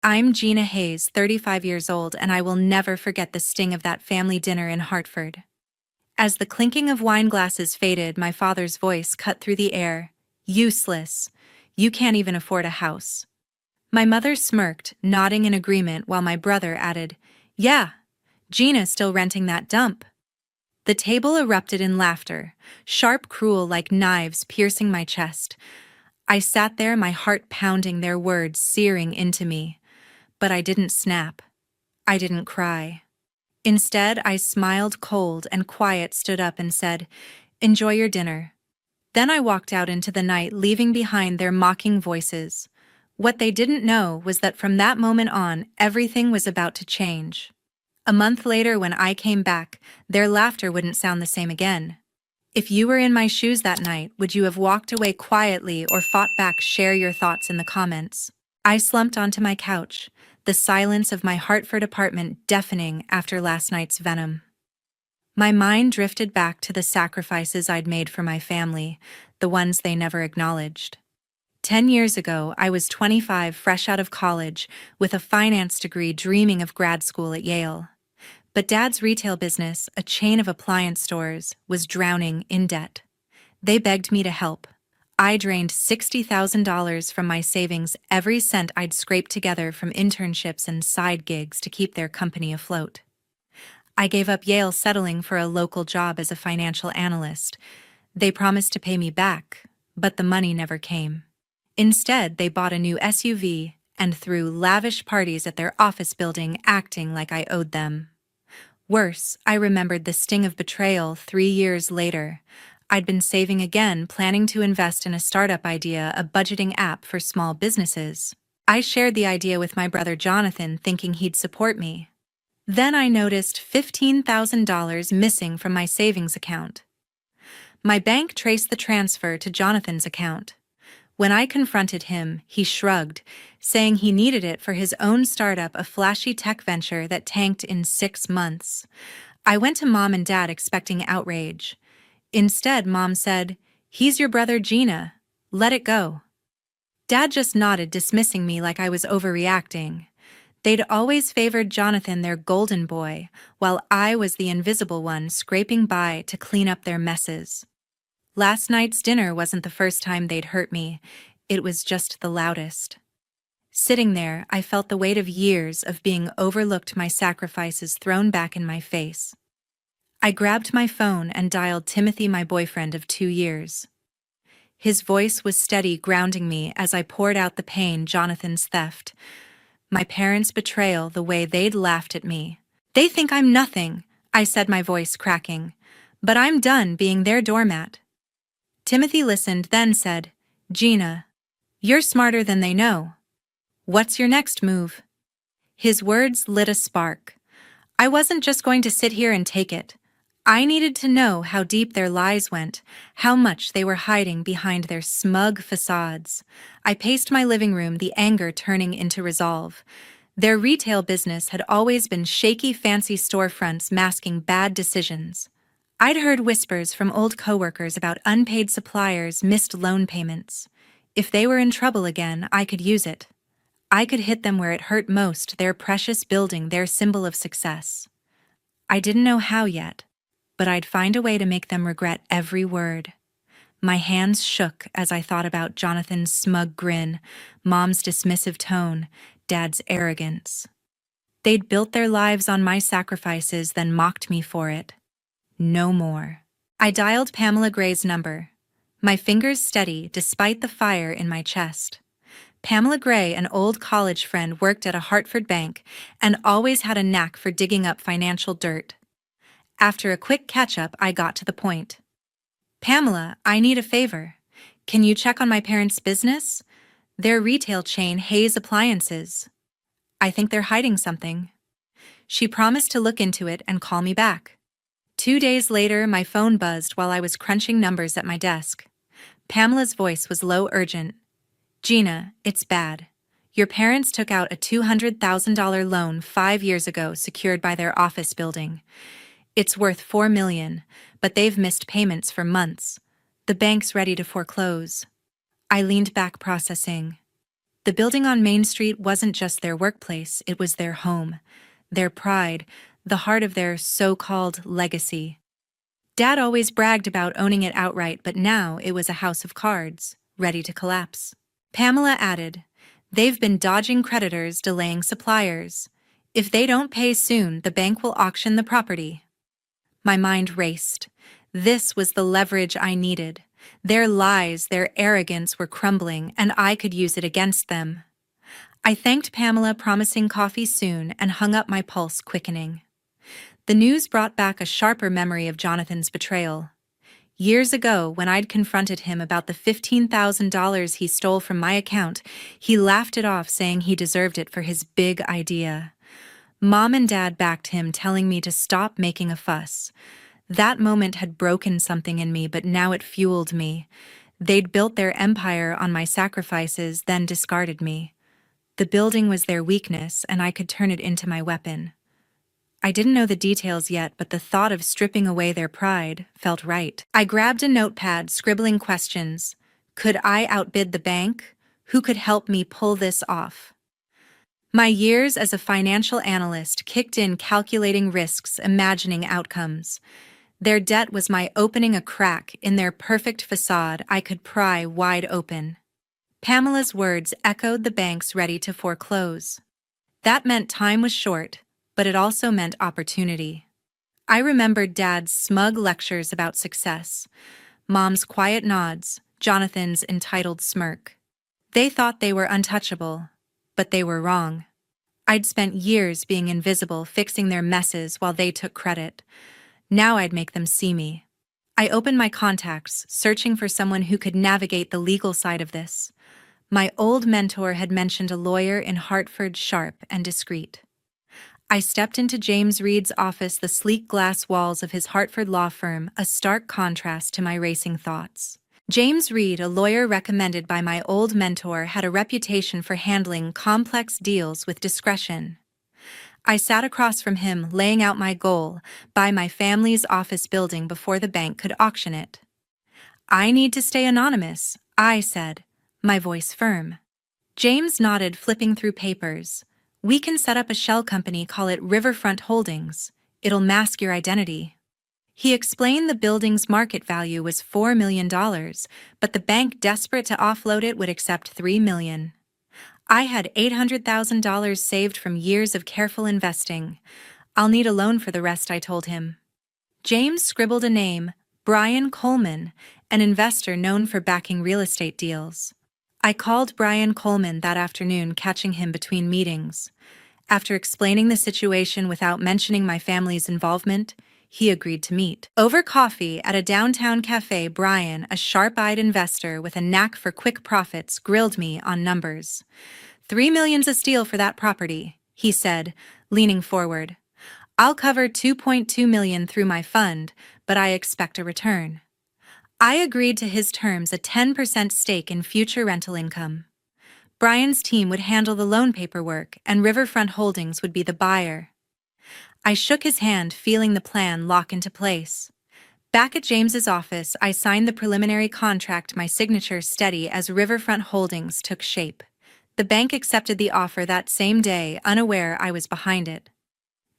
I'm Gina Hayes, 35 years old, and I will never forget the sting of that family dinner in Hartford. As the clinking of wine glasses faded, my father's voice cut through the air. Useless. You can't even afford a house. My mother smirked, nodding in agreement, while my brother added, Yeah, Gina's still renting that dump. The table erupted in laughter, sharp, cruel like knives piercing my chest. I sat there, my heart pounding, their words searing into me. But I didn't snap. I didn't cry. Instead, I smiled cold and quiet, stood up and said, Enjoy your dinner. Then I walked out into the night, leaving behind their mocking voices. What they didn't know was that from that moment on, everything was about to change. A month later, when I came back, their laughter wouldn't sound the same again. If you were in my shoes that night, would you have walked away quietly or fought back? Share your thoughts in the comments. I slumped onto my couch, the silence of my Hartford apartment deafening after last night's venom. My mind drifted back to the sacrifices I'd made for my family, the ones they never acknowledged. 10 years ago, I was 25, fresh out of college, with a finance degree, dreaming of grad school at Yale. But Dad's retail business, a chain of appliance stores, was drowning in debt. They begged me to help. I drained $60,000 from my savings, every cent I'd scraped together from internships and side gigs to keep their company afloat. I gave up Yale, settling for a local job as a financial analyst. They promised to pay me back, but the money never came. Instead, they bought a new SUV and threw lavish parties at their office building, acting like I owed them. Worse, I remembered the sting of betrayal 3 years later. I'd been saving again, planning to invest in a startup idea, a budgeting app for small businesses. I shared the idea with my brother Jonathan, thinking he'd support me. Then I noticed $15,000 missing from my savings account. My bank traced the transfer to Jonathan's account. When I confronted him, he shrugged, saying he needed it for his own startup, a flashy tech venture that tanked in 6 months. I went to Mom and Dad expecting outrage. Instead, Mom said, "He's your brother Gina. Let it go." Dad just nodded, dismissing me like I was overreacting. They'd always favored Jonathan, their golden boy, while I was the invisible one scraping by to clean up their messes. Last night's dinner wasn't the first time they'd hurt me. It was just the loudest. Sitting there, I felt the weight of years of being overlooked, my sacrifices thrown back in my face. I grabbed my phone and dialed Timothy, my boyfriend of 2 years. His voice was steady, grounding me as I poured out the pain: Jonathan's theft, my parents' betrayal, the way they'd laughed at me. "They think I'm nothing," I said, my voice cracking. "But I'm done being their doormat." Timothy listened, then said, "Gina, you're smarter than they know. What's your next move?" His words lit a spark. I wasn't just going to sit here and take it. I needed to know how deep their lies went, how much they were hiding behind their smug facades. I paced my living room, the anger turning into resolve. Their retail business had always been shaky, fancy storefronts masking bad decisions. I'd heard whispers from old coworkers about unpaid suppliers, missed loan payments. If they were in trouble again, I could use it. I could hit them where it hurt most, their precious building, their symbol of success. I didn't know how yet, but I'd find a way to make them regret every word. My hands shook as I thought about Jonathan's smug grin, Mom's dismissive tone, Dad's arrogance. They'd built their lives on my sacrifices, then mocked me for it. No more. I dialed Pamela Gray's number, my fingers steady despite the fire in my chest. Pamela Gray, an old college friend, worked at a Hartford bank and always had a knack for digging up financial dirt. After a quick catch-up, I got to the point. "Pamela, I need a favor. Can you check on my parents' business? Their retail chain, Hayes Appliances. I think they're hiding something." She promised to look into it and call me back. 2 days later, my phone buzzed while I was crunching numbers at my desk. Pamela's voice was low, urgent. "Gina, it's bad. Your parents took out a $200,000 loan 5 years ago, secured by their office building. It's worth $4 million, but they've missed payments for months. The bank's ready to foreclose." I leaned back, processing. The building on Main Street wasn't just their workplace, it was their home, their pride, the heart of their so-called legacy. Dad always bragged about owning it outright, but now it was a house of cards, ready to collapse. Pamela added, "They've been dodging creditors, delaying suppliers. If they don't pay soon, the bank will auction the property." My mind raced. This was the leverage I needed. Their lies, their arrogance were crumbling, and I could use it against them. I thanked Pamela, promising coffee soon, and hung up, my pulse quickening. The news brought back a sharper memory of Jonathan's betrayal. Years ago, when I'd confronted him about the $15,000 he stole from my account, he laughed it off, saying he deserved it for his big idea. Mom and Dad backed him, telling me to stop making a fuss. That moment had broken something in me, but now it fueled me. They'd built their empire on my sacrifices, then discarded me. The building was their weakness, and I could turn it into my weapon. I didn't know the details yet, but the thought of stripping away their pride felt right. I grabbed a notepad, scribbling questions. Could I outbid the bank? Who could help me pull this off? My years as a financial analyst kicked in, calculating risks, imagining outcomes. Their debt was my opening a crack in their perfect façade I could pry wide open. Pamela's words echoed the banks ready to foreclose. That meant time was short, but it also meant opportunity. I remembered Dad's smug lectures about success, Mom's quiet nods, Jonathan's entitled smirk. They thought they were untouchable, but they were wrong. I'd spent years being invisible, fixing their messes while they took credit. Now I'd make them see me. I opened my contacts, searching for someone who could navigate the legal side of this. My old mentor had mentioned a lawyer in Hartford, sharp and discreet. I stepped into James Reed's office, the sleek glass walls of his Hartford law firm, a stark contrast to my racing thoughts. James Reed, a lawyer recommended by my old mentor, had a reputation for handling complex deals with discretion. I sat across from him, laying out my goal: buy my family's office building before the bank could auction it. "I need to stay anonymous," I said, my voice firm. James nodded, flipping through papers. "We can set up a shell company, call it Riverfront Holdings. It'll mask your identity." He explained the building's market value was $4 million, but the bank, desperate to offload it, would accept $3 million. I had $800,000 saved from years of careful investing. "I'll need a loan for the rest," I told him. James scribbled a name: Brian Coleman, an investor known for backing real estate deals. I called Brian Coleman that afternoon, catching him between meetings. After explaining the situation without mentioning my family's involvement, he agreed to meet. Over coffee at a downtown cafe, Brian, a sharp-eyed investor with a knack for quick profits, grilled me on numbers. $3 million's a steal for that property," he said, leaning forward. "I'll cover $2.2 million through my fund, but I expect a return." I agreed to his terms, a 10% stake in future rental income. Brian's team would handle the loan paperwork, and Riverfront Holdings would be the buyer. I shook his hand, feeling the plan lock into place. Back at James's office, I signed the preliminary contract, my signature steady as Riverfront Holdings took shape. The bank accepted the offer that same day, unaware I was behind it.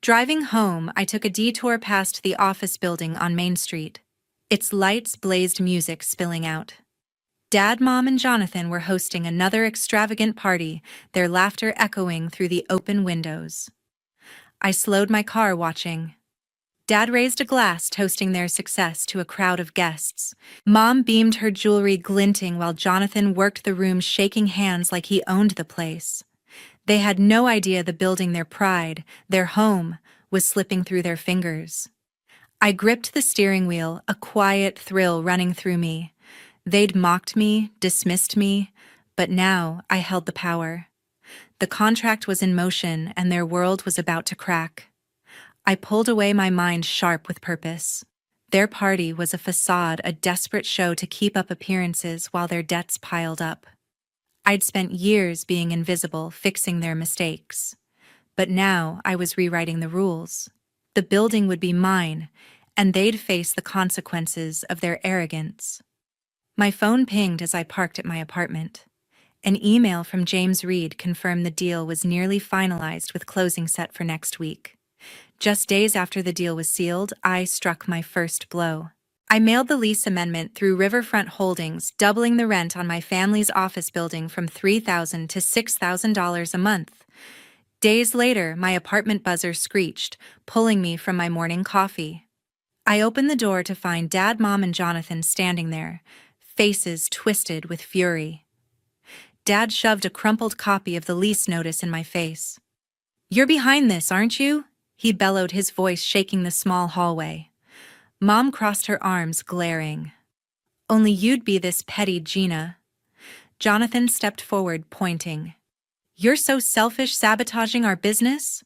Driving home, I took a detour past the office building on Main Street. Its lights blazed, music spilling out. Dad, Mom, and Jonathan were hosting another extravagant party, their laughter echoing through the open windows. I slowed my car, watching. Dad raised a glass, toasting their success to a crowd of guests. Mom beamed, her jewelry glinting, while Jonathan worked the room, shaking hands like he owned the place. They had no idea the building, their pride, their home, was slipping through their fingers. I gripped the steering wheel, a quiet thrill running through me. They'd mocked me, dismissed me, but now I held the power. The contract was in motion, and their world was about to crack. I pulled away, my mind sharp with purpose. Their party was a façade, a desperate show to keep up appearances while their debts piled up. I'd spent years being invisible, fixing their mistakes. But now I was rewriting the rules. The building would be mine, and they'd face the consequences of their arrogance. My phone pinged as I parked at my apartment. An email from James Reed confirmed the deal was nearly finalized with closing set for next week. Just days after the deal was sealed, I struck my first blow. I mailed the lease amendment through Riverfront Holdings, doubling the rent on my family's office building from $3,000 to $6,000 a month. Days later, my apartment buzzer screeched, pulling me from my morning coffee. I opened the door to find Dad, Mom, and Jonathan standing there, faces twisted with fury. Dad shoved a crumpled copy of the lease notice in my face. "You're behind this, aren't you?" he bellowed, his voice shaking the small hallway. Mom crossed her arms, glaring. "Only you'd be this petty, Gina." Jonathan stepped forward, pointing. "You're so selfish, sabotaging our business?"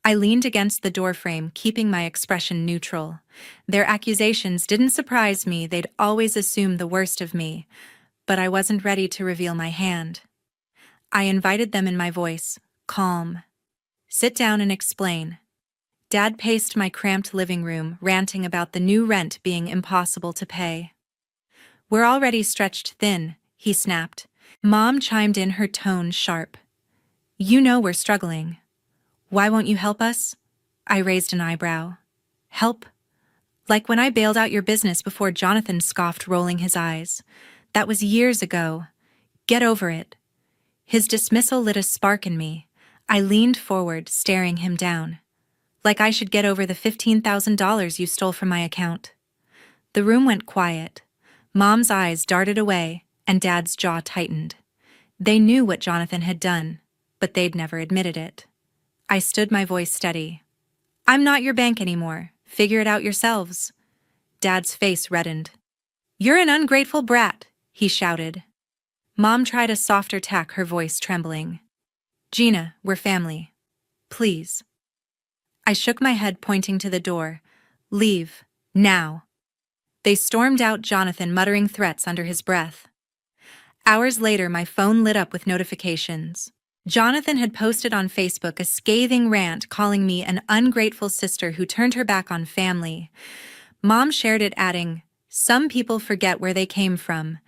I leaned against the doorframe, keeping my expression neutral. Their accusations didn't surprise me, they'd always assumed the worst of me, but I wasn't ready to reveal my hand. I invited them in my voice, calm. "Sit down and explain." Dad paced my cramped living room, ranting about the new rent being impossible to pay. "We're already stretched thin," he snapped. Mom chimed in, her tone sharp. "You know we're struggling. Why won't you help us?" I raised an eyebrow. "Help? Like when I bailed out your business before?" Jonathan scoffed, rolling his eyes. "That was years ago. Get over it." His dismissal lit a spark in me. I leaned forward, staring him down. "Like I should get over the $15,000 you stole from my account." The room went quiet. Mom's eyes darted away, and Dad's jaw tightened. They knew what Jonathan had done, but they'd never admitted it. I stood, my voice steady. "I'm not your bank anymore. Figure it out yourselves." Dad's face reddened. "You're an ungrateful brat," he shouted. Mom tried a softer tack, her voice trembling. "Gina, we're family. Please." I shook my head, pointing to the door. "Leave. Now." They stormed out, Jonathan muttering threats under his breath. Hours later, my phone lit up with notifications. Jonathan had posted on Facebook a scathing rant calling me an ungrateful sister who turned her back on family. Mom shared it, adding, "Some people forget where they came from."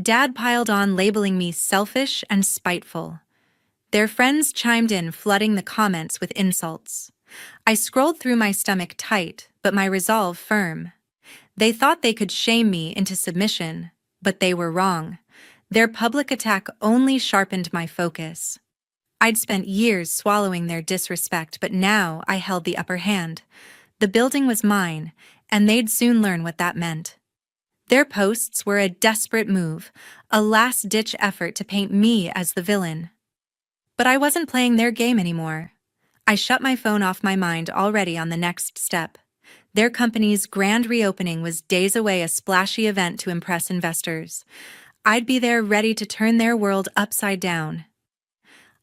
Dad piled on, labeling me selfish and spiteful. Their friends chimed in, flooding the comments with insults. I scrolled through, my stomach tight, but my resolve firm. They thought they could shame me into submission, but they were wrong. Their public attack only sharpened my focus. I'd spent years swallowing their disrespect, but now I held the upper hand. The building was mine, and they'd soon learn what that meant. Their posts were a desperate move, a last-ditch effort to paint me as the villain. But I wasn't playing their game anymore. I shut my phone off, my mind already on the next step. Their company's grand reopening was days away, a splashy event to impress investors. I'd be there, ready to turn their world upside down.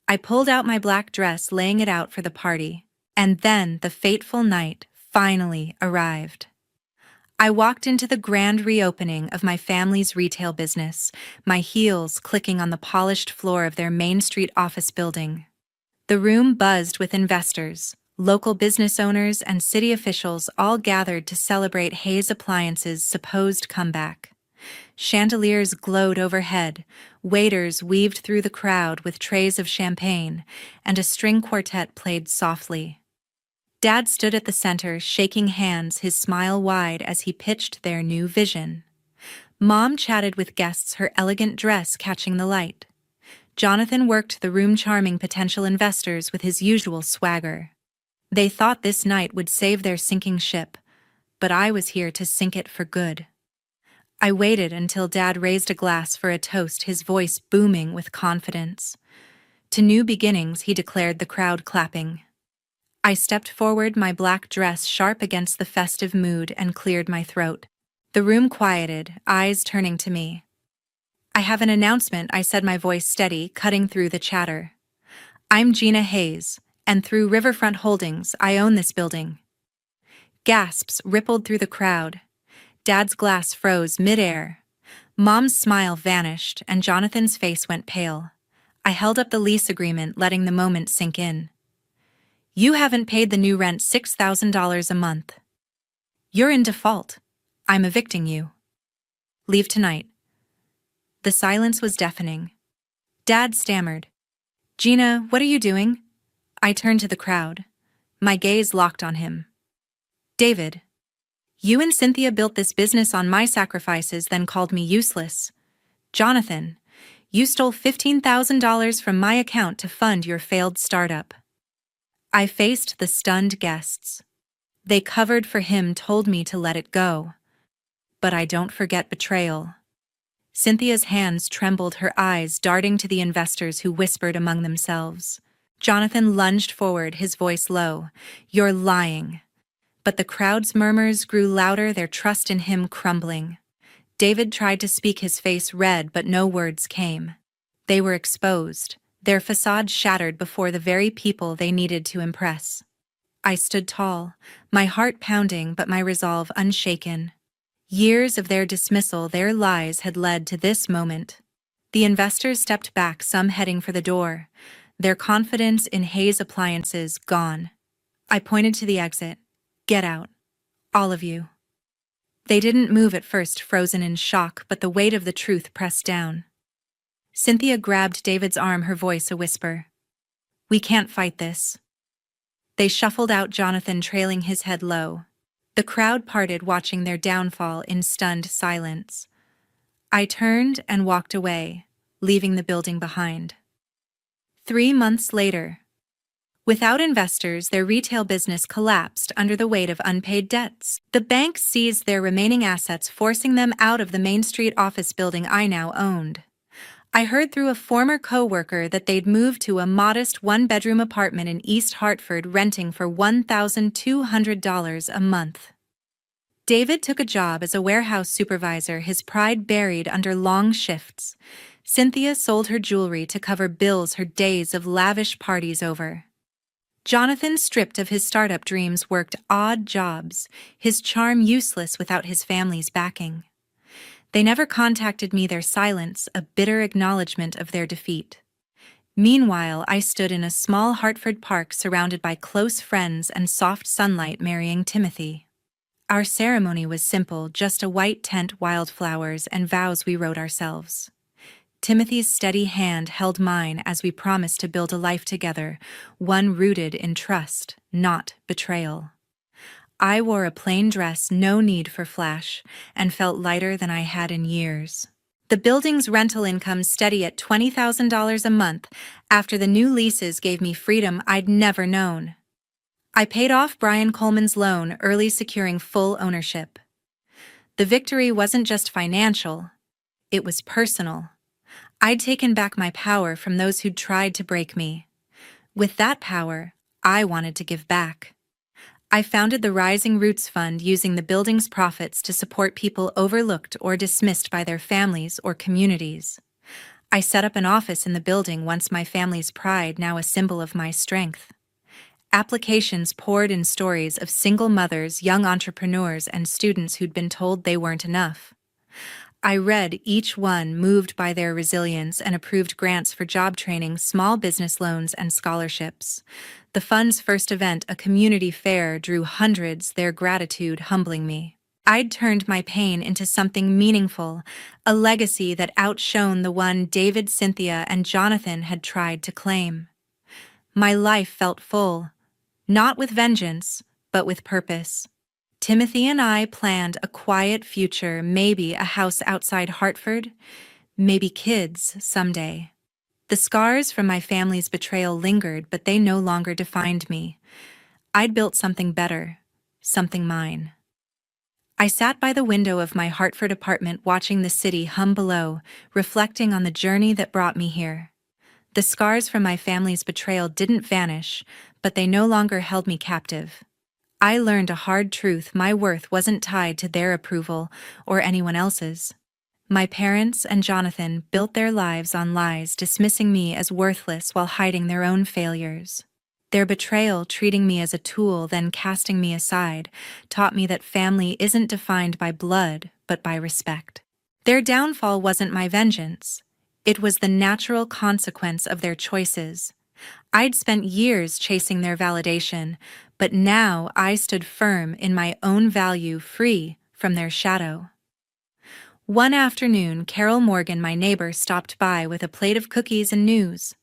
I pulled out my black dress, laying it out for the party. And then the fateful night finally arrived. I walked into the grand reopening of my family's retail business, my heels clicking on the polished floor of their Main Street office building. The room buzzed with investors, local business owners, and city officials, all gathered to celebrate Hayes Appliances' supposed comeback. Chandeliers glowed overhead, waiters weaved through the crowd with trays of champagne, and a string quartet played softly. Dad stood at the center, shaking hands, his smile wide as he pitched their new vision. Mom chatted with guests, her elegant dress catching the light. Jonathan worked the room, charming potential investors with his usual swagger. They thought this night would save their sinking ship, but I was here to sink it for good. I waited until Dad raised a glass for a toast, his voice booming with confidence. To new beginnings, he declared, the crowd clapping. I stepped forward, my black dress sharp against the festive mood, and cleared my throat. The room quieted, eyes turning to me. "I have an announcement," I said, my voice steady, cutting through the chatter. "I'm Gina Hayes, and through Riverfront Holdings, I own this building." Gasps rippled through the crowd. Dad's glass froze midair. Mom's smile vanished, and Jonathan's face went pale. I held up the lease agreement, letting the moment sink in. "You haven't paid the new rent, $6,000 a month. You're in default. I'm evicting you. Leave tonight." The silence was deafening. Dad stammered. Gina, what are you doing? I turned to the crowd. My gaze locked on him. David, you and Cynthia built this business on my sacrifices, then called me useless. Jonathan, you stole $15,000 from my account to fund your failed startup. I faced the stunned guests. They covered for him, told me to let it go. But I don't forget betrayal. Cynthia's hands trembled, her eyes darting to the investors who whispered among themselves. Jonathan lunged forward, his voice low. You're lying. But the crowd's murmurs grew louder, their trust in him crumbling. David tried to speak, his face red, but no words came. They were exposed, their façade shattered before the very people they needed to impress. I stood tall, my heart pounding but my resolve unshaken. Years of their dismissal, their lies had led to this moment. The investors stepped back, some heading for the door, their confidence in Hayes Appliances gone. I pointed to the exit. Get out. All of you. They didn't move at first, frozen in shock, but the weight of the truth pressed down. Cynthia grabbed David's arm, her voice a whisper. We can't fight this. They shuffled out, Jonathan trailing his head low. The crowd parted, watching their downfall in stunned silence. I turned and walked away, leaving the building behind. 3 months later. Without investors, their retail business collapsed under the weight of unpaid debts. The bank seized their remaining assets, forcing them out of the Main Street office building I now owned. I heard through a former co-worker that they'd moved to a modest one-bedroom apartment in East Hartford, renting for $1,200 a month. David took a job as a warehouse supervisor, his pride buried under long shifts. Cynthia sold her jewelry to cover bills, her days of lavish parties over. Jonathan, stripped of his startup dreams, worked odd jobs, his charm useless without his family's backing. They never contacted me, their silence a bitter acknowledgement of their defeat. Meanwhile, I stood in a small Hartford park surrounded by close friends and soft sunlight, marrying Timothy. Our ceremony was simple, just a white tent, wildflowers, and vows we wrote ourselves. Timothy's steady hand held mine as we promised to build a life together, one rooted in trust, not betrayal. I wore a plain dress, no need for flash, and felt lighter than I had in years. The building's rental income steady at $20,000 a month after the new leases gave me freedom I'd never known. I paid off Brian Coleman's loan early, securing full ownership. The victory wasn't just financial, it was personal. I'd taken back my power from those who'd tried to break me. With that power, I wanted to give back. I founded the Rising Roots Fund, using the building's profits to support people overlooked or dismissed by their families or communities. I set up an office in the building, once my family's pride, now a symbol of my strength. Applications poured in, stories of single mothers, young entrepreneurs, and students who'd been told they weren't enough. I read each one, moved by their resilience, and approved grants for job training, small business loans, and scholarships. The fund's first event, a community fair, drew hundreds, their gratitude humbling me. I'd turned my pain into something meaningful, a legacy that outshone the one David, Cynthia, and Jonathan had tried to claim. My life felt full, not with vengeance, but with purpose. Timothy and I planned a quiet future, maybe a house outside Hartford, maybe kids someday. The scars from my family's betrayal lingered, but they no longer defined me. I'd built something better, something mine. I sat by the window of my Hartford apartment, watching the city hum below, reflecting on the journey that brought me here. The scars from my family's betrayal didn't vanish, but they no longer held me captive. I learned a hard truth: my worth wasn't tied to their approval or anyone else's. My parents and Jonathan built their lives on lies, dismissing me as worthless while hiding their own failures. Their betrayal, treating me as a tool, then casting me aside, taught me that family isn't defined by blood, but by respect. Their downfall wasn't my vengeance. It was the natural consequence of their choices. I'd spent years chasing their validation, but now I stood firm in my own value, free from their shadow. One afternoon, Carol Morgan, my neighbor, stopped by with a plate of cookies and news.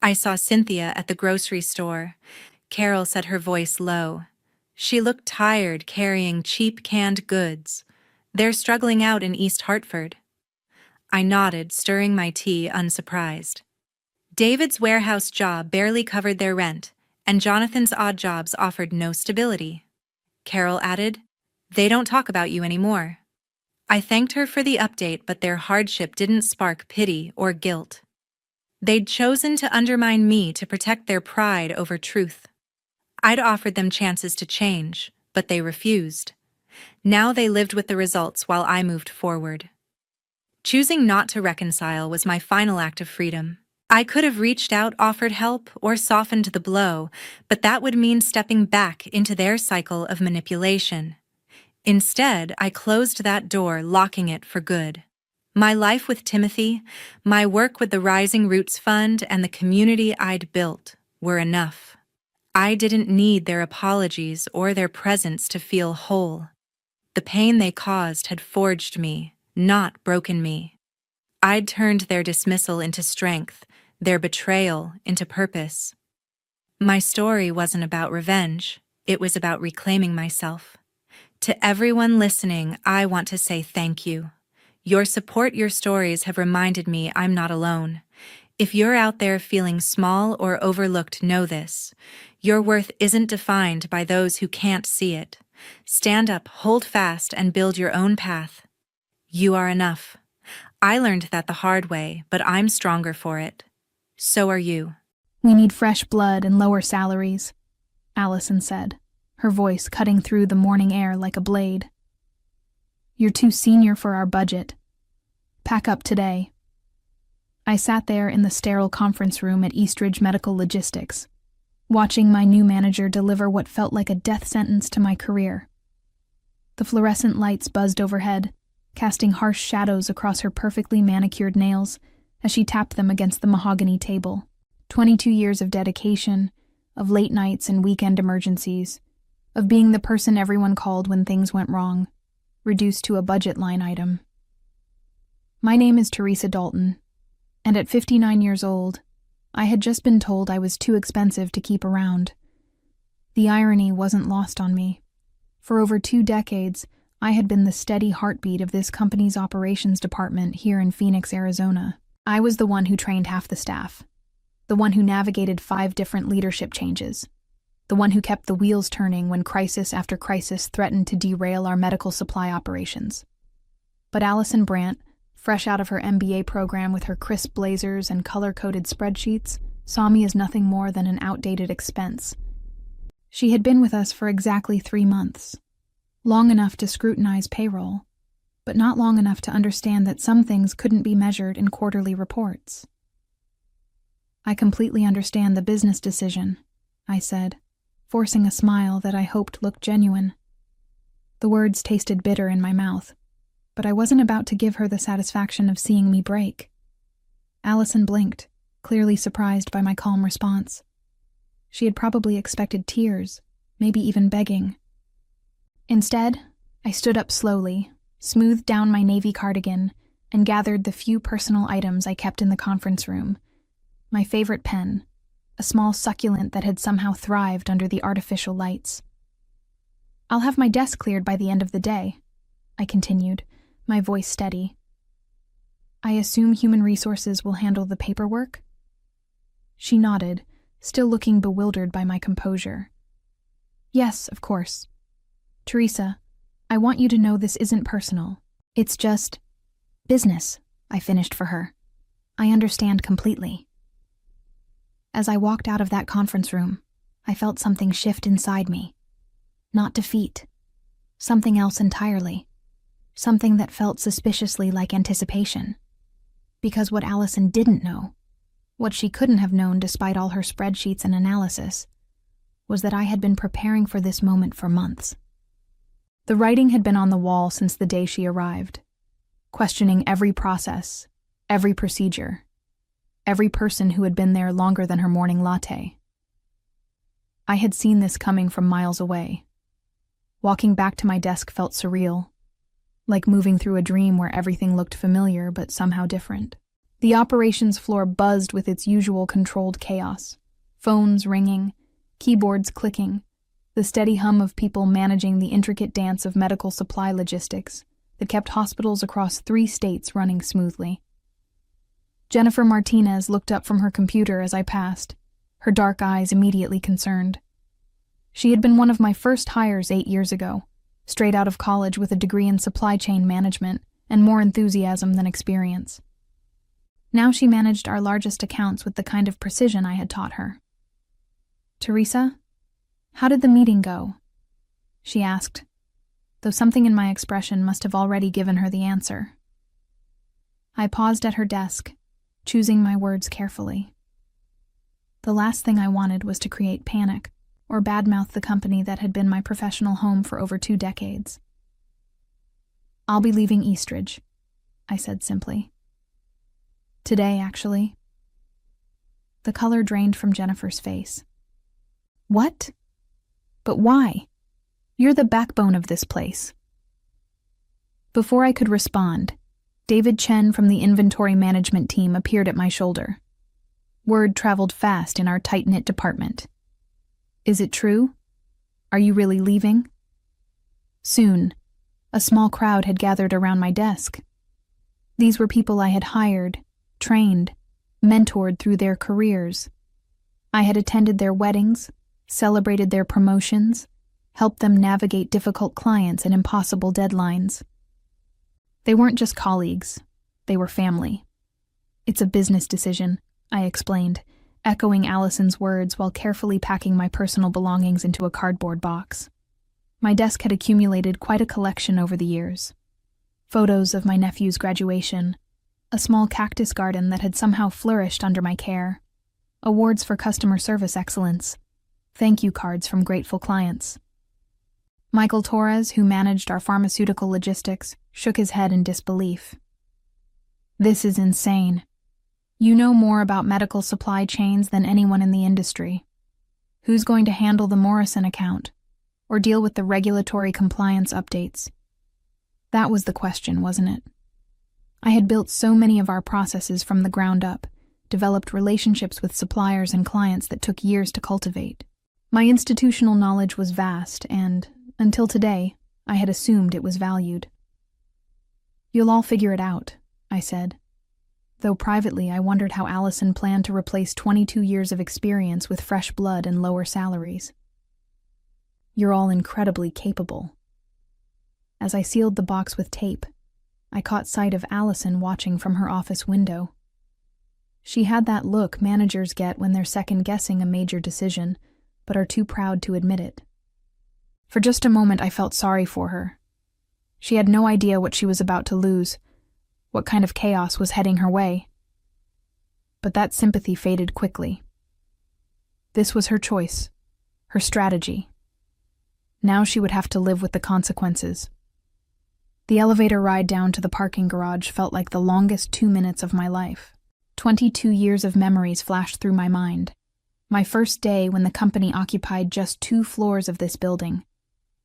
I saw Cynthia at the grocery store. Carol said, her voice low. She looked tired, carrying cheap canned goods. They're struggling out in East Hartford. I nodded, stirring my tea, unsurprised. David's warehouse job barely covered their rent, and Jonathan's odd jobs offered no stability. Carol added, "They don't talk about you anymore." I thanked her for the update, but their hardship didn't spark pity or guilt. They'd chosen to undermine me to protect their pride over truth. I'd offered them chances to change, but they refused. Now they lived with the results while I moved forward. Choosing not to reconcile was my final act of freedom. I could have reached out, offered help, or softened the blow, but that would mean stepping back into their cycle of manipulation. Instead, I closed that door, locking it for good. My life with Timothy, my work with the Rising Roots Fund, and the community I'd built were enough. I didn't need their apologies or their presence to feel whole. The pain they caused had forged me, not broken me. I'd turned their dismissal into strength, their betrayal into purpose. My story wasn't about revenge, it was about reclaiming myself. To everyone listening, I want to say thank you. Your support, your stories have reminded me I'm not alone. If you're out there feeling small or overlooked, know this. Your worth isn't defined by those who can't see it. Stand up, hold fast, and build your own path. You are enough. I learned that the hard way, but I'm stronger for it. So are you. "We need fresh blood and lower salaries," Allison said, her voice cutting through the morning air like a blade. "You're too senior for our budget. Pack up today." I sat there in the sterile conference room at Eastridge Medical Logistics, watching my new manager deliver what felt like a death sentence to my career. The fluorescent lights buzzed overhead, casting harsh shadows across her perfectly manicured nails as she tapped them against the mahogany table. 22 years of dedication, of late nights and weekend emergencies, of being the person everyone called when things went wrong, reduced to a budget line item. My name is Teresa Dalton, and at 59 years old, I had just been told I was too expensive to keep around. The irony wasn't lost on me. For over 2 decades, I had been the steady heartbeat of this company's operations department here in Phoenix, Arizona. I was the one who trained half the staff, the one who navigated 5 different leadership changes, the one who kept the wheels turning when crisis after crisis threatened to derail our medical supply operations. But Allison Brandt, fresh out of her MBA program with her crisp blazers and color-coded spreadsheets, saw me as nothing more than an outdated expense. She had been with us for exactly 3 months, long enough to scrutinize payroll, but not long enough to understand that some things couldn't be measured in quarterly reports. "I completely understand the business decision," I said, forcing a smile that I hoped looked genuine. The words tasted bitter in my mouth, but I wasn't about to give her the satisfaction of seeing me break. Allison blinked, clearly surprised by my calm response. She had probably expected tears, maybe even begging. Instead, I stood up slowly, smoothed down my navy cardigan, and gathered the few personal items I kept in the conference room. My favorite pen, a small succulent that had somehow thrived under the artificial lights. "I'll have my desk cleared by the end of the day," I continued, my voice steady. "I assume human resources will handle the paperwork?" She nodded, still looking bewildered by my composure. "Yes, of course. Teresa, I want you to know this isn't personal. It's just business," I finished for her. "I understand completely." As I walked out of that conference room, I felt something shift inside me. Not defeat. Something else entirely. Something that felt suspiciously like anticipation. Because what Allison didn't know, what she couldn't have known despite all her spreadsheets and analysis, was that I had been preparing for this moment for months. The writing had been on the wall since the day she arrived, questioning every process, every procedure, every person who had been there longer than her morning latte. I had seen this coming from miles away. Walking back to my desk felt surreal. like moving through a dream where everything looked familiar but somehow different. The operations floor buzzed with its usual controlled chaos. Phones ringing, keyboards clicking, the steady hum of people managing the intricate dance of medical supply logistics that kept hospitals across 3 states running smoothly. Jennifer Martinez looked up from her computer as I passed, her dark eyes immediately concerned. She had been one of my first hires 8 years ago, straight out of college with a degree in supply chain management and more enthusiasm than experience. Now she managed our largest accounts with the kind of precision I had taught her. "Teresa, how did the meeting go?" she asked, though something in my expression must have already given her the answer. I paused at her desk, choosing my words carefully. The last thing I wanted was to create panic or badmouth the company that had been my professional home for over 2 decades. "I'll be leaving Eastridge," I said simply. "Today, actually." The color drained from Jennifer's face. "What? But why? You're the backbone of this place." Before I could respond, David Chen from the inventory management team appeared at my shoulder. Word traveled fast in our tight-knit department. "Is it true? Are you really leaving?" Soon, a small crowd had gathered around my desk. These were people I had hired, trained, mentored through their careers. I had attended their weddings, celebrated their promotions, helped them navigate difficult clients and impossible deadlines. They weren't just colleagues, they were family. "It's a business decision," I explained, echoing Allison's words while carefully packing my personal belongings into a cardboard box. My desk had accumulated quite a collection over the years. Photos of my nephew's graduation, a small cactus garden that had somehow flourished under my care, awards for customer service excellence, thank you cards from grateful clients. Michael Torres, who managed our pharmaceutical logistics, shook his head in disbelief. "This is insane. You know more about medical supply chains than anyone in the industry. Who's going to handle the Morrison account, or deal with the regulatory compliance updates?" That was the question, wasn't it? I had built so many of our processes from the ground up, developed relationships with suppliers and clients that took years to cultivate. My institutional knowledge was vast and, until today, I had assumed it was valued. "You'll all figure it out," I said, though privately I wondered how Allison planned to replace 22 years of experience with fresh blood and lower salaries. "You're all incredibly capable." As I sealed the box with tape, I caught sight of Allison watching from her office window. She had that look managers get when they're second-guessing a major decision, but are too proud to admit it. For just a moment I felt sorry for her. She had no idea what she was about to lose, what kind of chaos was heading her way. But that sympathy faded quickly. This was her choice, her strategy. Now she would have to live with the consequences. The elevator ride down to the parking garage felt like the longest 2 minutes of my life. 22 years of memories flashed through my mind. My first day when the company occupied just 2 floors of this building.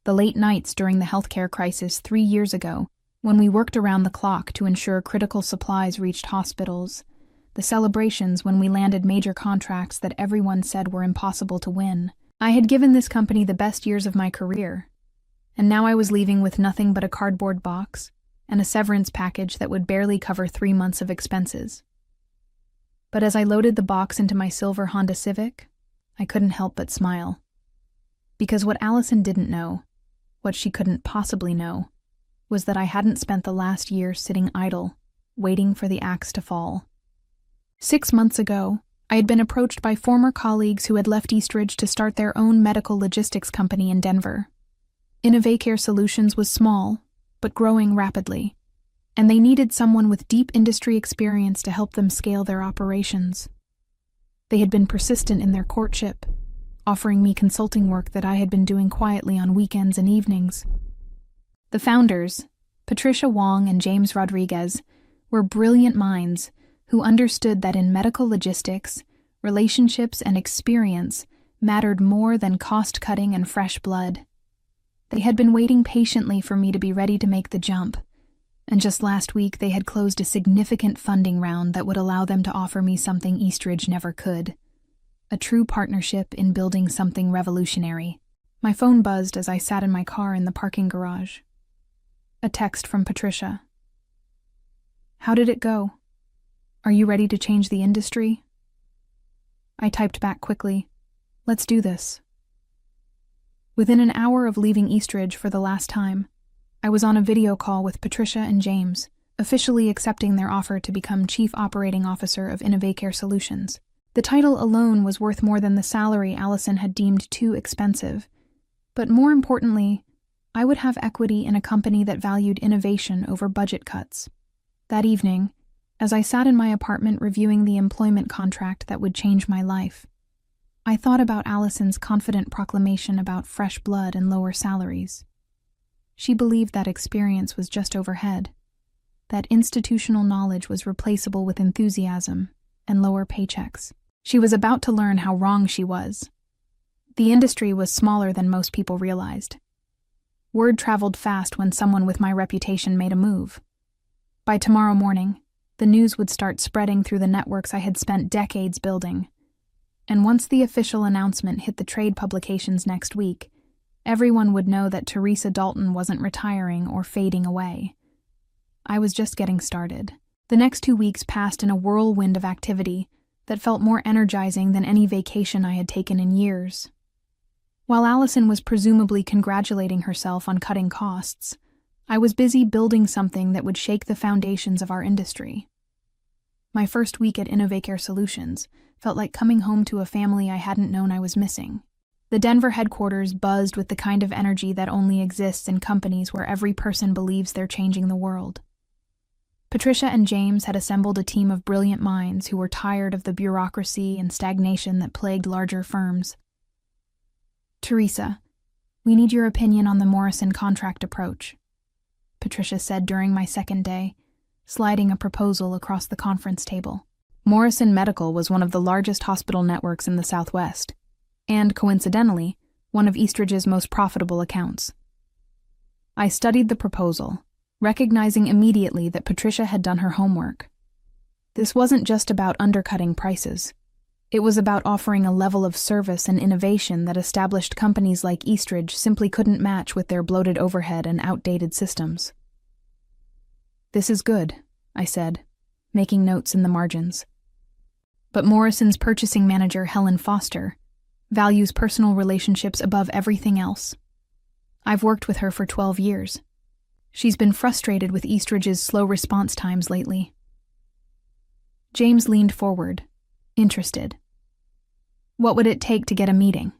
The late nights during the healthcare crisis 3 years ago, when we worked around the clock to ensure critical supplies reached hospitals. The celebrations when we landed major contracts that everyone said were impossible to win. I had given this company the best years of my career, and now I was leaving with nothing but a cardboard box and a severance package that would barely cover 3 months of expenses. But as I loaded the box into my silver Honda Civic, I couldn't help but smile. Because what Allison didn't know, what she couldn't possibly know, was that I hadn't spent the last year sitting idle, waiting for the axe to fall. 6 months ago, I had been approached by former colleagues who had left Eastridge to start their own medical logistics company in Denver. Innovacare Solutions was small, but growing rapidly, and they needed someone with deep industry experience to help them scale their operations. They had been persistent in their courtship, offering me consulting work that I had been doing quietly on weekends and evenings. The founders, Patricia Wong and James Rodriguez, were brilliant minds who understood that in medical logistics, relationships and experience mattered more than cost-cutting and fresh blood. They had been waiting patiently for me to be ready to make the jump, And just last week they had closed a significant funding round that would allow them to offer me something Eastridge never could. A true partnership in building something revolutionary. My phone buzzed as I sat in my car in the parking garage. A text from Patricia. "How did it go? Are you ready to change the industry?" I typed back quickly, "Let's do this." Within an hour of leaving Eastridge for the last time, I was on a video call with Patricia and James, officially accepting their offer to become Chief Operating Officer of Innovacare Solutions. The title alone was worth more than the salary Allison had deemed too expensive. But more importantly, I would have equity in a company that valued innovation over budget cuts. That evening, as I sat in my apartment reviewing the employment contract that would change my life, I thought about Allison's confident proclamation about fresh blood and lower salaries. She believed that experience was just overhead, that institutional knowledge was replaceable with enthusiasm and lower paychecks. She was about to learn how wrong she was. The industry was smaller than most people realized. Word traveled fast when someone with my reputation made a move. By tomorrow morning, the news would start spreading through the networks I had spent decades building. And once the official announcement hit the trade publications next week, everyone would know that Teresa Dalton wasn't retiring or fading away. I was just getting started. The next 2 weeks passed in a whirlwind of activity that felt more energizing than any vacation I had taken in years. While Allison was presumably congratulating herself on cutting costs, I was busy building something that would shake the foundations of our industry. My first week at Innovacare Solutions felt like coming home to a family I hadn't known I was missing. The Denver headquarters buzzed with the kind of energy that only exists in companies where every person believes they're changing the world. Patricia and James had assembled a team of brilliant minds who were tired of the bureaucracy and stagnation that plagued larger firms. "Teresa, we need your opinion on the Morrison contract approach," Patricia said during my second day, sliding a proposal across the conference table. Morrison Medical was one of the largest hospital networks in the Southwest, and, coincidentally, one of Eastridge's most profitable accounts. I studied the proposal, recognizing immediately that Patricia had done her homework. This wasn't just about undercutting prices. It was about offering a level of service and innovation that established companies like Eastridge simply couldn't match with their bloated overhead and outdated systems. "This is good," I said, making notes in the margins. But Morrison's purchasing manager, Helen Foster, values personal relationships above everything else. I've worked with her for 12 years. She's been frustrated with Eastridge's slow response times lately. James leaned forward, interested. "What would it take to get a meeting?"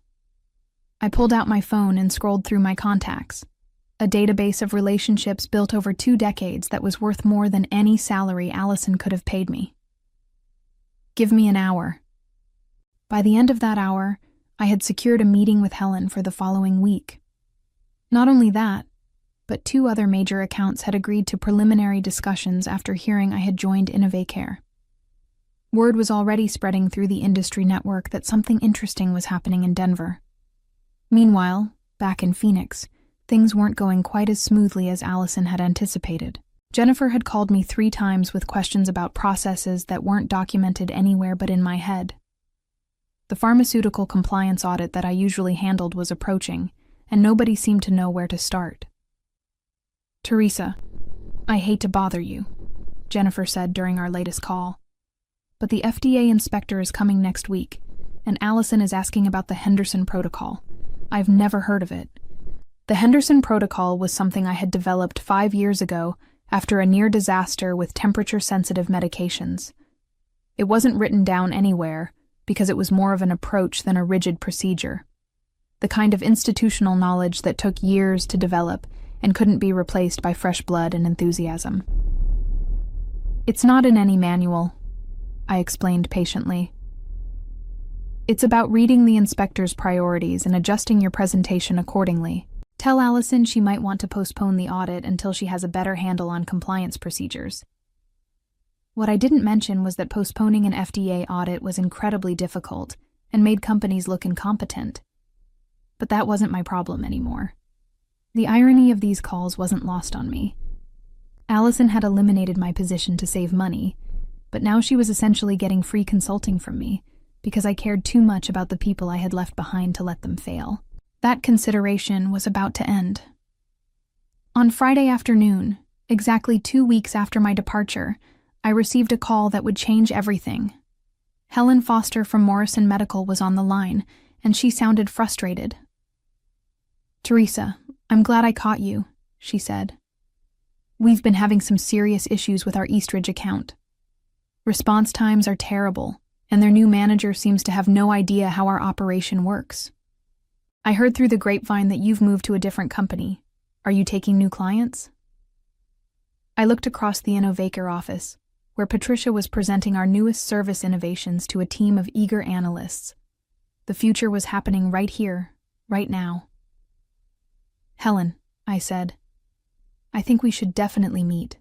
I pulled out my phone and scrolled through my contacts, a database of relationships built over 2 decades that was worth more than any salary Allison could have paid me. "Give me an hour." By the end of that hour, I had secured a meeting with Helen for the following week. Not only that, but 2 other major accounts had agreed to preliminary discussions after hearing I had joined Innovacare. Word was already spreading through the industry network that something interesting was happening in Denver. Meanwhile, back in Phoenix, things weren't going quite as smoothly as Allison had anticipated. Jennifer had called me 3 times with questions about processes that weren't documented anywhere but in my head. The pharmaceutical compliance audit that I usually handled was approaching, and nobody seemed to know where to start. "Teresa, I hate to bother you," Jennifer said during our latest call, "but the FDA inspector is coming next week, and Allison is asking about the Henderson Protocol. I've never heard of it." The Henderson Protocol was something I had developed 5 years ago after a near disaster with temperature-sensitive medications. It wasn't written down anywhere because it was more of an approach than a rigid procedure. The kind of institutional knowledge that took years to develop and couldn't be replaced by fresh blood and enthusiasm. "It's not in any manual," I explained patiently. "It's about reading the inspector's priorities and adjusting your presentation accordingly. Tell Allison she might want to postpone the audit until she has a better handle on compliance procedures." What I didn't mention was that postponing an FDA audit was incredibly difficult and made companies look incompetent. But that wasn't my problem anymore. The irony of these calls wasn't lost on me. Allison had eliminated my position to save money, but now she was essentially getting free consulting from me because I cared too much about the people I had left behind to let them fail. That consideration was about to end. On Friday afternoon, exactly 2 weeks after my departure, I received a call that would change everything. Helen Foster from Morrison Medical was on the line, and she sounded frustrated. "Teresa, I'm glad I caught you," she said. "We've been having some serious issues with our Eastridge account. Response times are terrible, and their new manager seems to have no idea how our operation works. I heard through the grapevine that you've moved to a different company. Are you taking new clients?" I looked across the Innovaker office, where Patricia was presenting our newest service innovations to a team of eager analysts. The future was happening right here, right now. "Helen," I said, "I think we should definitely meet."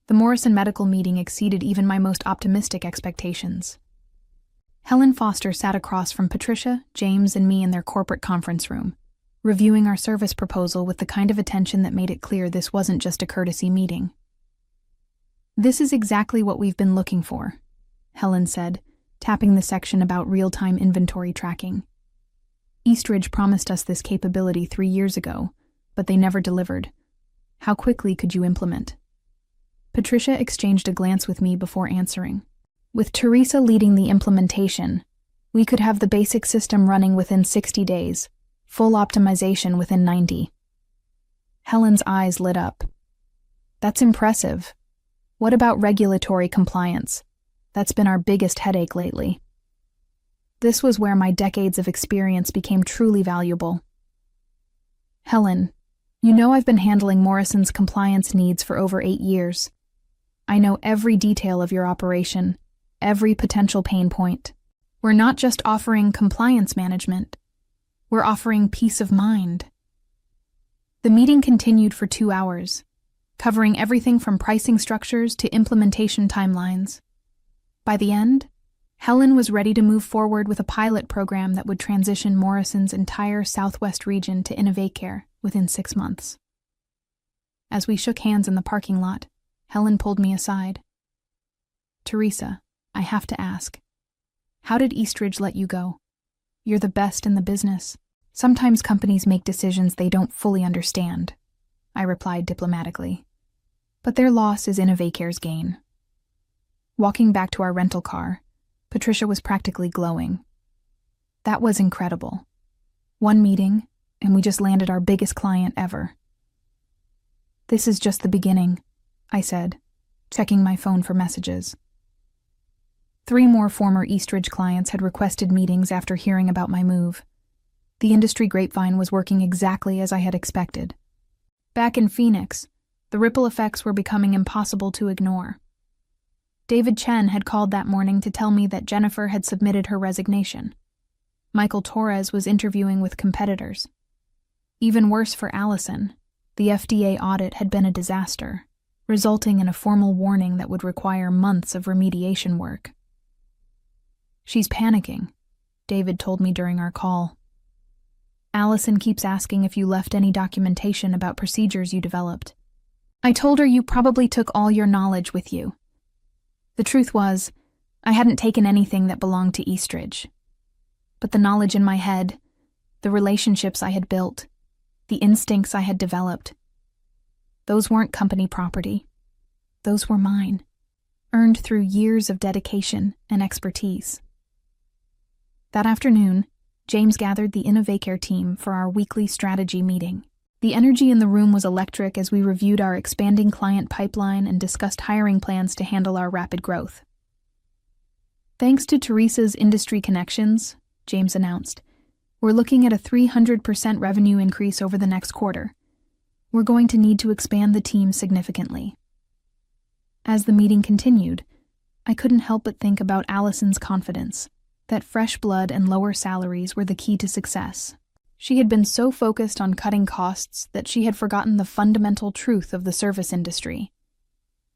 The Morrison Medical meeting exceeded even my most optimistic expectations. Helen Foster sat across from Patricia, James, and me in their corporate conference room, reviewing our service proposal with the kind of attention that made it clear this wasn't just a courtesy meeting. "This is exactly what we've been looking for," Helen said, tapping the section about real-time inventory tracking. "Eastridge promised us this capability 3 years ago, but they never delivered. How quickly could you implement?" Patricia exchanged a glance with me before answering. "With Teresa leading the implementation, we could have the basic system running within 60 days, full optimization within 90. Helen's eyes lit up. "That's impressive. What about regulatory compliance? That's been our biggest headache lately." This was where my decades of experience became truly valuable. "Helen, you know I've been handling Morrison's compliance needs for over 8 years. I know every detail of your operation, every potential pain point. We're not just offering compliance management. We're offering peace of mind." The meeting continued for 2 hours, covering everything from pricing structures to implementation timelines. By the end, Helen was ready to move forward with a pilot program that would transition Morrison's entire Southwest region to Innovacare within 6 months. As we shook hands in the parking lot, Helen pulled me aside. "Teresa, I have to ask, how did Eastridge let you go? You're the best in the business. Sometimes companies make decisions they don't fully understand," I replied diplomatically. "But their loss is Innovacare's gain." Walking back to our rental car, Patricia was practically glowing. "That was incredible. 1 meeting, and we just landed our biggest client ever." "This is just the beginning," I said, checking my phone for messages. 3 more former Eastridge clients had requested meetings after hearing about my move. The industry grapevine was working exactly as I had expected. Back in Phoenix, the ripple effects were becoming impossible to ignore. David Chen had called that morning to tell me that Jennifer had submitted her resignation. Michael Torres was interviewing with competitors. Even worse for Allison, the FDA audit had been a disaster, resulting in a formal warning that would require months of remediation work. "She's panicking," David told me during our call. "Allison keeps asking if you left any documentation about procedures you developed. I told her you probably took all your knowledge with you. The truth was, I hadn't taken anything that belonged to Eastridge. But the knowledge in my head, the relationships I had built, the instincts I had developed, those weren't company property. Those were mine, earned through years of dedication and expertise." That afternoon, James gathered the Innovacare team for our weekly strategy meeting. The energy in the room was electric as we reviewed our expanding client pipeline and discussed hiring plans to handle our rapid growth. "Thanks to Teresa's industry connections," James announced, "we're looking at a 300% revenue increase over the next quarter. We're going to need to expand the team significantly." As the meeting continued, I couldn't help but think about Allison's confidence, that fresh blood and lower salaries were the key to success. She had been so focused on cutting costs that she had forgotten the fundamental truth of the service industry.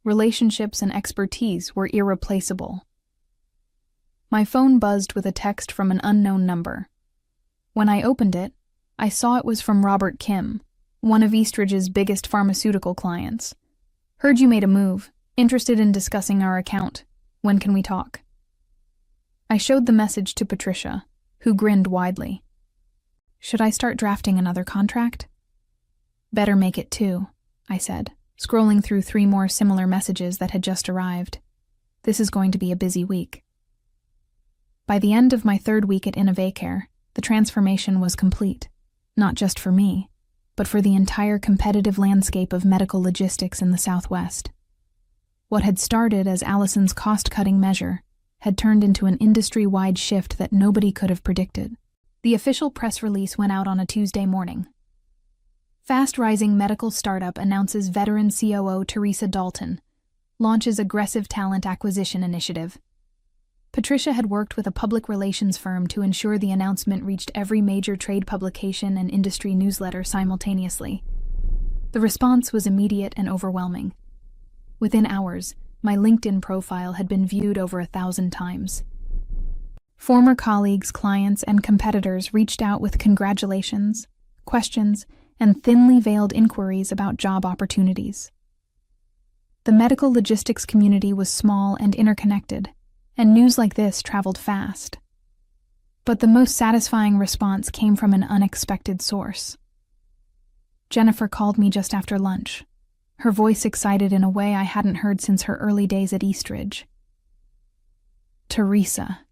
Relationships and expertise were irreplaceable. My phone buzzed with a text from an unknown number. When I opened it, I saw it was from Robert Kim, one of Eastridge's biggest pharmaceutical clients, Heard you made a move. Interested in discussing our account. When can we talk? I showed the message to Patricia, who grinned widely. Should I start drafting another contract? Better make it 2, I said, scrolling through 3 more similar messages that had just arrived. This is going to be a busy week. By the end of my 3rd week at InnovaCare, the transformation was complete, not just for me, but for the entire competitive landscape of medical logistics in the Southwest. What had started as Allison's cost-cutting measure had turned into an industry-wide shift that nobody could have predicted. The official press release went out on a Tuesday morning. Fast-rising medical startup announces veteran COO Teresa Dalton launches aggressive talent acquisition initiative. Patricia had worked with a public relations firm to ensure the announcement reached every major trade publication and industry newsletter simultaneously. The response was immediate and overwhelming. Within hours, my LinkedIn profile had been viewed over 1,000 times. Former colleagues, clients, and competitors reached out with congratulations, questions, and thinly veiled inquiries about job opportunities. The medical logistics community was small and interconnected, and news like this traveled fast. But the most satisfying response came from an unexpected source. Jennifer called me just after lunch, her voice excited in a way I hadn't heard since her early days at Eastridge. Teresa,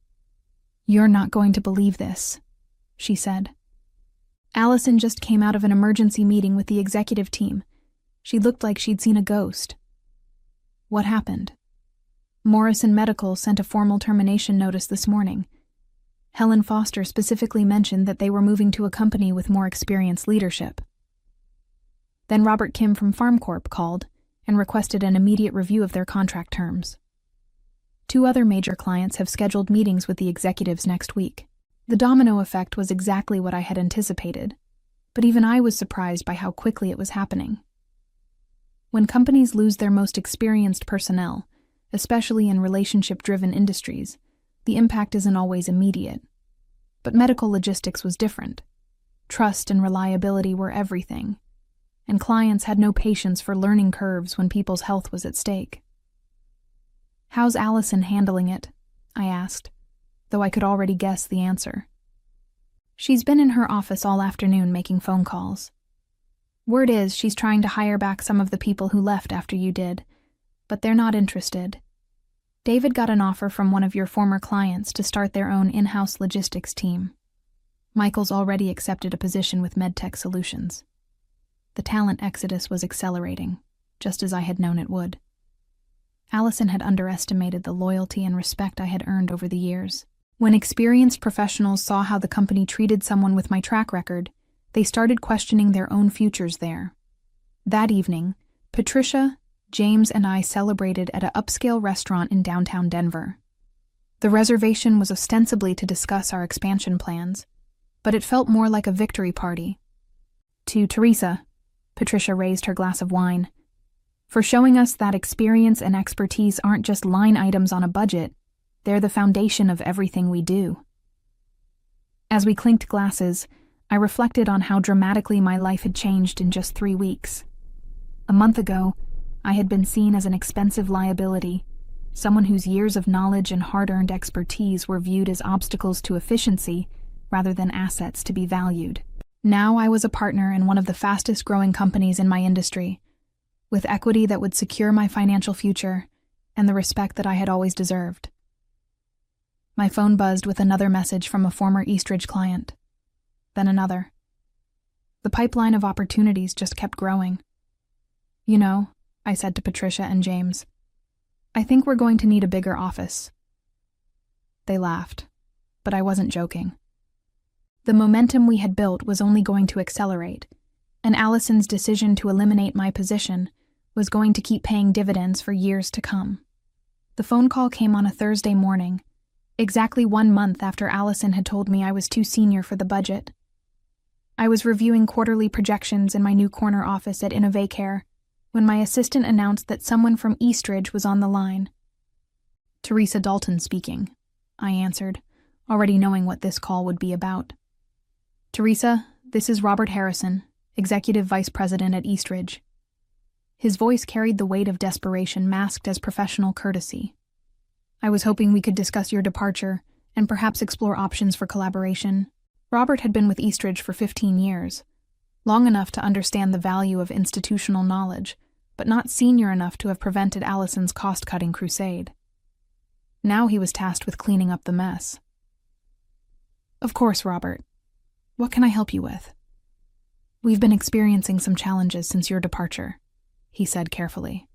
you're not going to believe this, she said. Allison just came out of an emergency meeting with the executive team. She looked like she'd seen a ghost. What happened? Morrison Medical sent a formal termination notice this morning. Helen Foster specifically mentioned that they were moving to a company with more experienced leadership. Then Robert Kim from FarmCorp called and requested an immediate review of their contract terms. 2 other major clients have scheduled meetings with the executives next week. The domino effect was exactly what I had anticipated, but even I was surprised by how quickly it was happening. When companies lose their most experienced personnel, especially in relationship-driven industries, the impact isn't always immediate. But medical logistics was different. Trust and reliability were everything, and clients had no patience for learning curves when people's health was at stake. How's Allison handling it? I asked, though I could already guess the answer. She's been in her office all afternoon making phone calls. Word is she's trying to hire back some of the people who left after you did, but they're not interested. David got an offer from one of your former clients to start their own in-house logistics team. Michael's already accepted a position with MedTech Solutions. The talent exodus was accelerating, just as I had known it would. Allison had underestimated the loyalty and respect I had earned over the years. When experienced professionals saw how the company treated someone with my track record, they started questioning their own futures there. That evening, Patricia, James, and I celebrated at an upscale restaurant in downtown Denver. The reservation was ostensibly to discuss our expansion plans, but it felt more like a victory party. To Teresa, Patricia raised her glass of wine, for showing us that experience and expertise aren't just line items on a budget, they're the foundation of everything we do. As we clinked glasses, I reflected on how dramatically my life had changed in just 3 weeks. A month ago, I had been seen as an expensive liability, someone whose years of knowledge and hard-earned expertise were viewed as obstacles to efficiency rather than assets to be valued. Now I was a partner in one of the fastest-growing companies in my industry, with equity that would secure my financial future and the respect that I had always deserved. My phone buzzed with another message from a former Eastridge client. Then another. The pipeline of opportunities just kept growing. You know, I said to Patricia and James, I think we're going to need a bigger office. They laughed, but I wasn't joking. The momentum we had built was only going to accelerate, and Allison's decision to eliminate my position was going to keep paying dividends for years to come. The phone call came on a Thursday morning, exactly 1 month after Allison had told me I was too senior for the budget. I was reviewing quarterly projections in my new corner office at InnovaCare when my assistant announced that someone from Eastridge was on the line. Teresa Dalton speaking, I answered, already knowing what this call would be about. Teresa, this is Robert Harrison, Executive Vice President at Eastridge. His voice carried the weight of desperation masked as professional courtesy. "I was hoping we could discuss your departure and perhaps explore options for collaboration." Robert had been with Eastridge for 15 years, long enough to understand the value of institutional knowledge, but not senior enough to have prevented Allison's cost-cutting crusade. Now he was tasked with cleaning up the mess. "Of course, Robert. What can I help you with?" "We've been experiencing some challenges since your departure," he said carefully.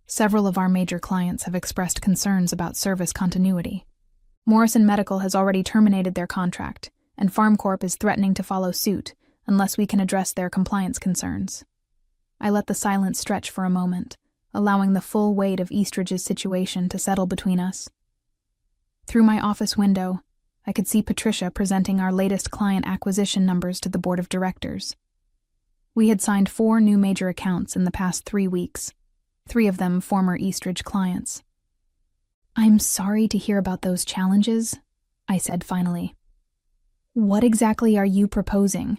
"Several of our major clients have expressed concerns about service continuity. Morrison Medical has already terminated their contract, and FarmCorp is threatening to follow suit unless we can address their compliance concerns." I let the silence stretch for a moment, allowing the full weight of Eastridge's situation to settle between us. Through my office window, I could see Patricia presenting our latest client acquisition numbers to the board of directors. We had signed 4 new major accounts in the past 3 weeks, 3 of them former Eastridge clients. "I'm sorry to hear about those challenges," I said finally. "What exactly are you proposing?"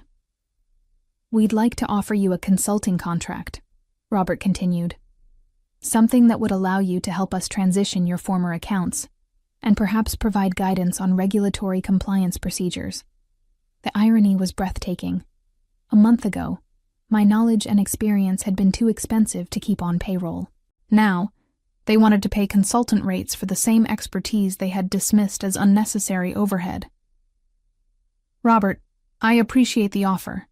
"We'd like to offer you a consulting contract," Robert continued. "Something that would allow you to help us transition your former accounts, and perhaps provide guidance on regulatory compliance procedures." The irony was breathtaking. A month ago, my knowledge and experience had been too expensive to keep on payroll. Now, they wanted to pay consultant rates for the same expertise they had dismissed as unnecessary overhead. "Robert, I appreciate the offer,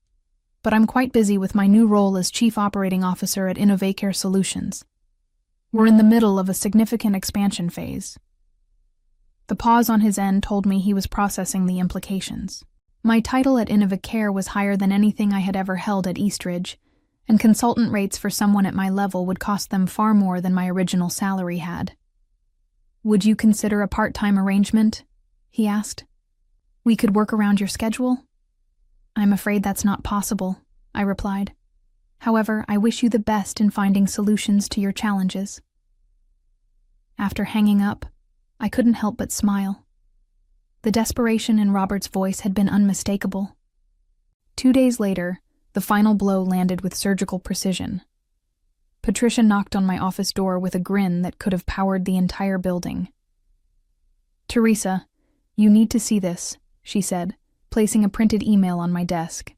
but I'm quite busy with my new role as Chief Operating Officer at Innovacare Solutions. We're in the middle of a significant expansion phase." The pause on his end told me he was processing the implications. My title at Innovacare was higher than anything I had ever held at Eastridge, and consultant rates for someone at my level would cost them far more than my original salary had. "Would you consider a part-time arrangement?" he asked. "We could work around your schedule?" "I'm afraid that's not possible," I replied. "However, I wish you the best in finding solutions to your challenges." After hanging up, I couldn't help but smile. The desperation in Robert's voice had been unmistakable. 2 days later, the final blow landed with surgical precision. Patricia knocked on my office door with a grin that could have powered the entire building. "Teresa, you need to see this," she said, placing a printed email on my desk.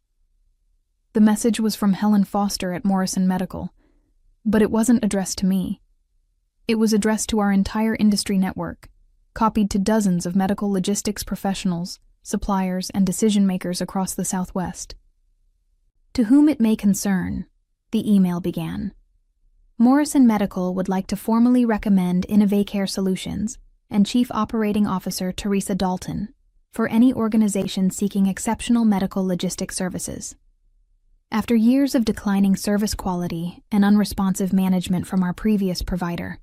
The message was from Helen Foster at Morrison Medical, but it wasn't addressed to me. It was addressed to our entire industry network, copied to dozens of medical logistics professionals, suppliers, and decision-makers across the Southwest. "To whom it may concern," the email began, "Morrison Medical would like to formally recommend Innovacare Solutions and Chief Operating Officer Teresa Dalton for any organization seeking exceptional medical logistics services. After years of declining service quality and unresponsive management from our previous provider,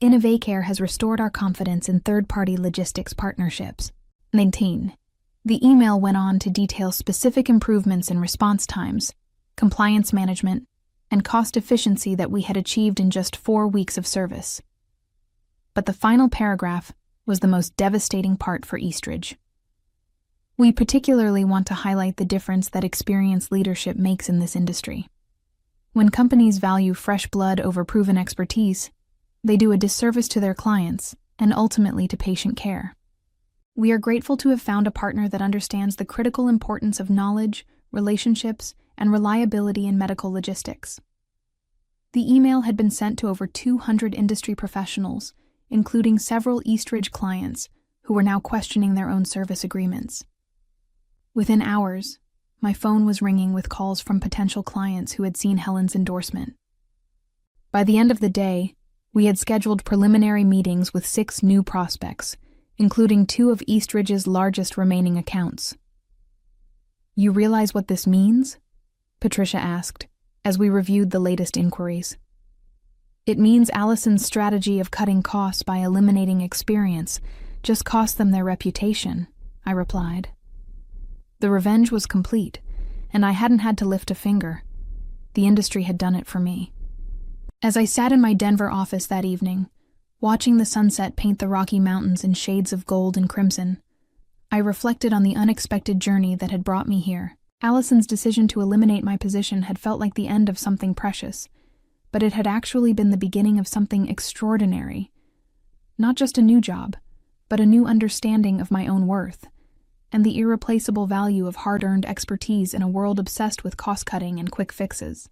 Innovacare has restored our confidence in third-party logistics partnerships. Maintain." The email went on to detail specific improvements in response times, compliance management, and cost efficiency that we had achieved in just 4 weeks of service. But the final paragraph was the most devastating part for Eastridge. "We particularly want to highlight the difference that experienced leadership makes in this industry. When companies value fresh blood over proven expertise, they do a disservice to their clients and ultimately to patient care. We are grateful to have found a partner that understands the critical importance of knowledge, relationships, and reliability in medical logistics." The email had been sent to over 200 industry professionals, including several Eastridge clients who were now questioning their own service agreements. Within hours, my phone was ringing with calls from potential clients who had seen Helen's endorsement. By the end of the day, we had scheduled preliminary meetings with 6 new prospects, including 2 of Eastridge's largest remaining accounts. "You realize what this means?" Patricia asked, as we reviewed the latest inquiries. "It means Allison's strategy of cutting costs by eliminating experience just cost them their reputation," I replied. The revenge was complete, and I hadn't had to lift a finger. The industry had done it for me. As I sat in my Denver office that evening, watching the sunset paint the Rocky Mountains in shades of gold and crimson, I reflected on the unexpected journey that had brought me here. Allison's decision to eliminate my position had felt like the end of something precious, but it had actually been the beginning of something extraordinary. Not just a new job, but a new understanding of my own worth, and the irreplaceable value of hard-earned expertise in a world obsessed with cost-cutting and quick fixes.